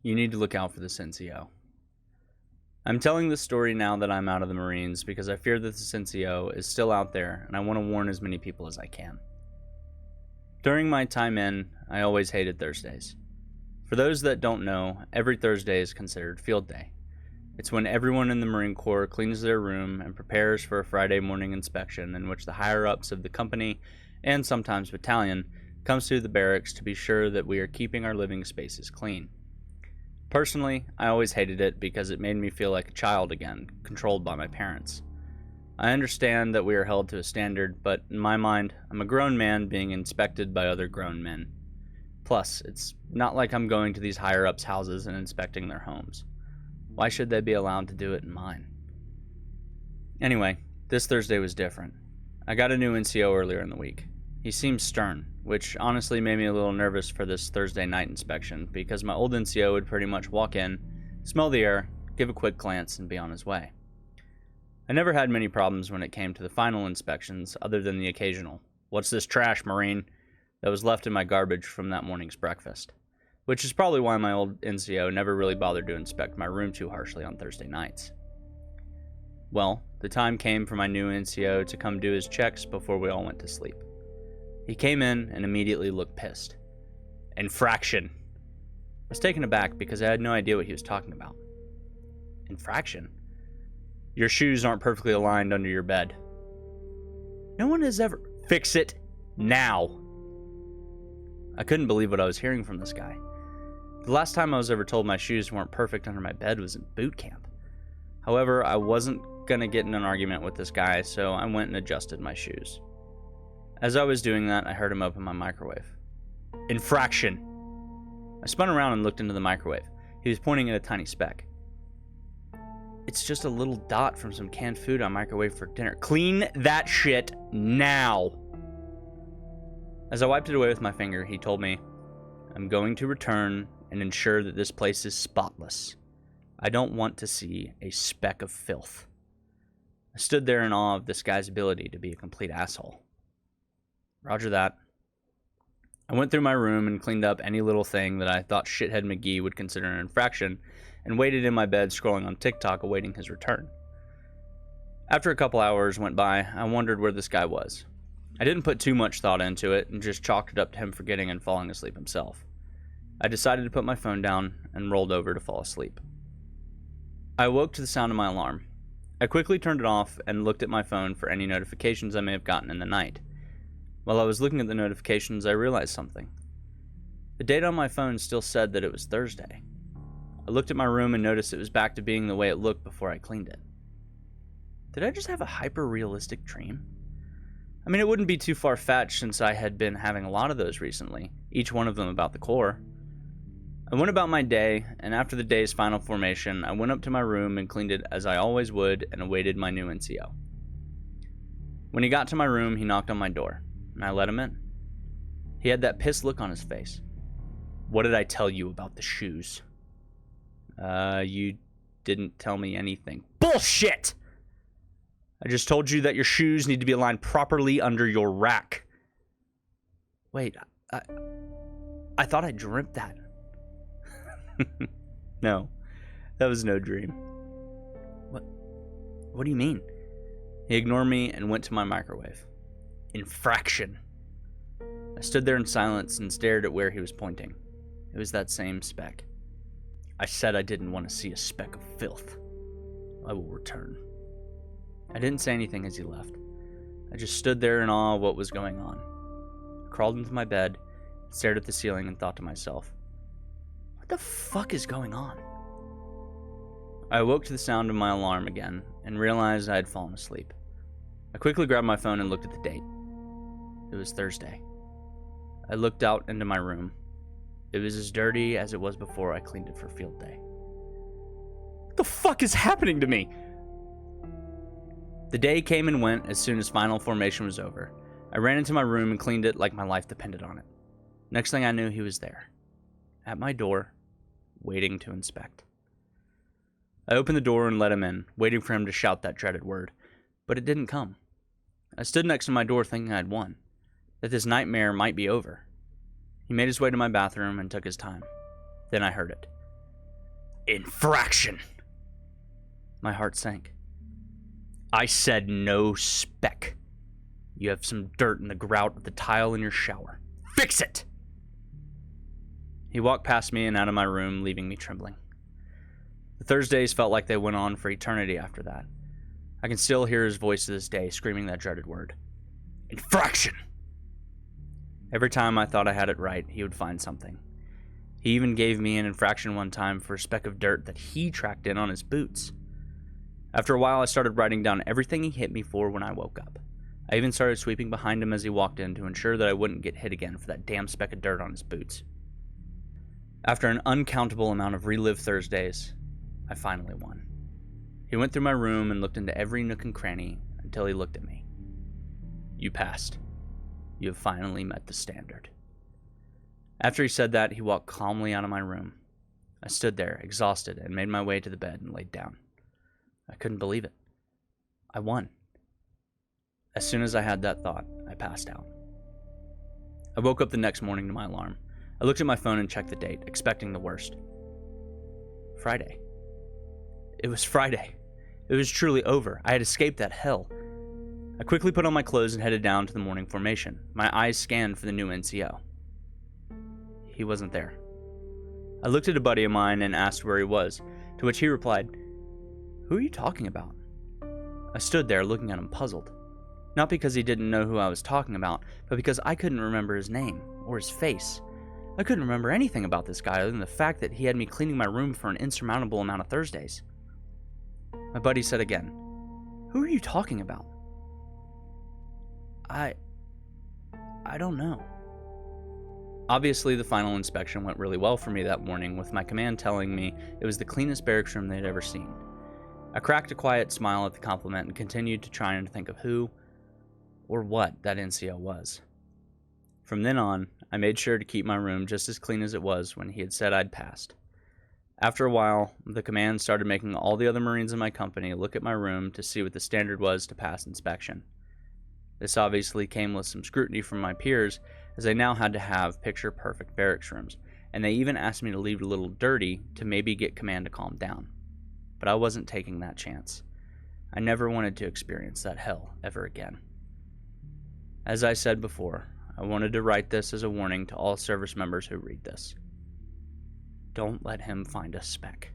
You need to look out for this NCO. I'm telling this story now that I'm out of the Marines because I fear that this NCO is still out there and I want to warn as many people as I can. During my time in, I always hated Thursdays. For those that don't know, every Thursday is considered field day. It's when everyone in the Marine Corps cleans their room and prepares for a Friday morning inspection in which the higher-ups of the company, and sometimes battalion, comes to the barracks to be sure that we are keeping our living spaces clean. Personally, I always hated it because it made me feel like a child again, controlled by my parents. I understand that we are held to a standard, but in my mind, I'm a grown man being inspected by other grown men. Plus, it's not like I'm going to these higher-ups' houses and inspecting their homes. Why should they be allowed to do it in mine? Anyway, this Thursday was different. I got a new NCO earlier in the week. He seemed stern, which honestly made me a little nervous for this Thursday night inspection because my old NCO would pretty much walk in, smell the air, give a quick glance, and be on his way. I never had many problems when it came to the final inspections other than the occasional, "What's this trash, Marine?" that was left in my garbage from that morning's breakfast, which is probably why my old NCO never really bothered to inspect my room too harshly on Thursday nights. Well, the time came for my new NCO to come do his checks before we all went to sleep. He came in and immediately looked pissed. "Infraction." I was taken aback because I had no idea what he was talking about. Infraction? "Your shoes aren't perfectly aligned under your bed." No one has ever... "Fix it now." I couldn't believe what I was hearing from this guy. The last time I was ever told my shoes weren't perfect under my bed was in boot camp. However, I wasn't gonna get in an argument with this guy, so I went and adjusted my shoes. As I was doing that, I heard him open my microwave. "Infraction." I spun around and looked into the microwave. He was pointing at a tiny speck. "It's just a little dot from some canned food I microwaved for dinner." "Clean that shit now." As I wiped it away with my finger, he told me, "I'm going to return and ensure that this place is spotless. I don't want to see a speck of filth." I stood there in awe of this guy's ability to be a complete asshole. Roger that. I went through my room and cleaned up any little thing that I thought Shithead McGee would consider an infraction, and waited in my bed scrolling on TikTok awaiting his return. After a couple hours went by, I wondered where this guy was. I didn't put too much thought into it and just chalked it up to him forgetting and falling asleep himself. I decided to put my phone down and rolled over to fall asleep. I awoke to the sound of my alarm. I quickly turned it off and looked at my phone for any notifications I may have gotten in the night. While I was looking at the notifications, I realized something. The date on my phone still said that it was Thursday. I looked at my room and noticed it was back to being the way it looked before I cleaned it. Did I just have a hyper-realistic dream? I mean, it wouldn't be too far-fetched since I had been having a lot of those recently, each one of them about the Corps. I went about my day, and after the day's final formation, I went up to my room and cleaned it as I always would and awaited my new NCO. When he got to my room, he knocked on my door, and I let him in. He had that pissed look on his face. "What did I tell you about the shoes?" You didn't tell me anything." "Bullshit! I just told you that your shoes need to be aligned properly under your rack." "Wait, I thought I dreamt that." "No, that was no dream." What do you mean?" He ignored me and went to my microwave. "Infraction." I stood there in silence and stared at where he was pointing. It was that same speck. "I said I didn't want to see a speck of filth. I will return." I didn't say anything as he left. I just stood there in awe of what was going on. I crawled into my bed, stared at the ceiling, and thought to myself, what the fuck is going on? I awoke to the sound of my alarm again and realized I had fallen asleep. I quickly grabbed my phone and looked at the date. It was Thursday. I looked out into my room. It was as dirty as it was before I cleaned it for field day. What the fuck is happening to me? The day came and went as soon as final formation was over. I ran into my room and cleaned it like my life depended on it. Next thing I knew, he was there, at my door, waiting to inspect. I opened the door and let him in, waiting for him to shout that dreaded word, but it didn't come. I stood next to my door thinking I'd won, that this nightmare might be over. He made his way to my bathroom and took his time. Then I heard it. Infraction! My heart sank. I said no speck. You have some dirt in the grout of the tile in your shower. Fix it! He walked past me and out of my room, leaving me trembling. The Thursdays felt like they went on for eternity after that. I can still hear his voice to this day, screaming that dreaded word. Infraction! Every time I thought I had it right, he would find something. He even gave me an infraction one time for a speck of dirt that he tracked in on his boots. After a while, I started writing down everything he hit me for when I woke up. I even started sweeping behind him as he walked in to ensure that I wouldn't get hit again for that damn speck of dirt on his boots. After an uncountable amount of relived Thursdays, I finally won. He went through my room and looked into every nook and cranny until he looked at me. You passed. You have finally met the standard. After he said that, he walked calmly out of my room. I stood there, exhausted, and made my way to the bed and laid down. I couldn't believe it. I won. As soon as I had that thought, I passed out. I woke up the next morning to my alarm. I looked at my phone and checked the date, expecting the worst. Friday. It was Friday. It was truly over. I had escaped that hell. I quickly put on my clothes and headed down to the morning formation. My eyes scanned for the new NCO. He wasn't there. I looked at a buddy of mine and asked where he was, to which he replied, "Who are you talking about?" I stood there looking at him puzzled. Not because he didn't know who I was talking about, but because I couldn't remember his name or his face. I couldn't remember anything about this guy other than the fact that he had me cleaning my room for an insurmountable amount of Thursdays. My buddy said again, "Who are you talking about?" I don't know. Obviously, the final inspection went really well for me that morning, with my command telling me it was the cleanest barracks room they'd ever seen. I cracked a quiet smile at the compliment and continued to try and think of who or what that NCO was. From then on, I made sure to keep my room just as clean as it was when he had said I'd passed. After a while, the command started making all the other Marines in my company look at my room to see what the standard was to pass inspection. This obviously came with some scrutiny from my peers, as they now had to have picture-perfect barracks rooms, and they even asked me to leave it a little dirty to maybe get command to calm down. But I wasn't taking that chance. I never wanted to experience that hell ever again. As I said before, I wanted to write this as a warning to all service members who read this. Don't let him find a speck.